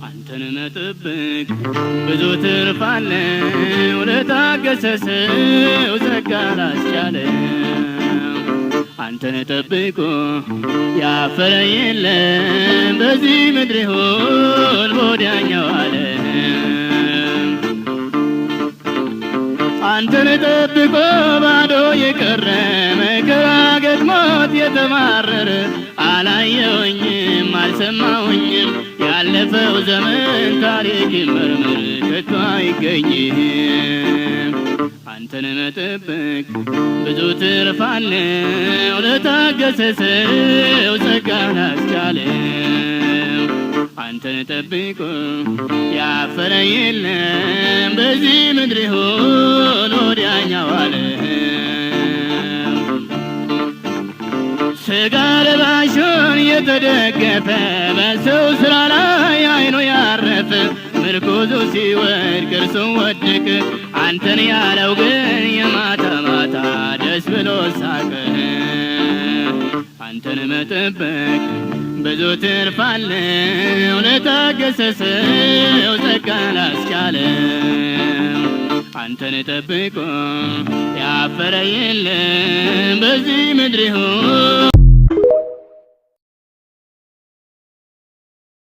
አንተን መጠበቅ ብዙ ትርፍ አለው ለታገሰ ሰው ጸጋ ላስቻለው። አንተን ጠብቆ ያፈረ የለም በዚህ ምድር ይሁን በወዲያኛው ዓለም። አንተን ጠብቆ ባዶ የቀረ መከራ ገጥሞት የተማረረ አላየውኝም አልሰማውኝም ያለፈው ዘመን ታሪክ ይመርምር ከቶ አይገኝም። አንተን መጠበቅ ብዙ ትርፍ አለው ለታገሰ ሰው ጸጋ ላስቻለው። አንተን ጠብቆ ያፈረ የለም በዚህ ምድር ይሁን ወዲያኛው ዓለም። ሥጋ ለባሹን የተደገፈ በሰው ሥራ ላይ አይኑ ያረፈ ምርኩዙ ሲወድቅ እርሱም ወደቀ። አንተን ያለው ግን የማታ ማታ ደስ ብሎ ሳቀ። አንተን መጠበቅ ብዙ ትርፍ አለው ለታገሰ ሰው ጸጋ ላስቻለው። አንተን ጠብቆ ያፈረ የለም በዚህ ምድር ይሁን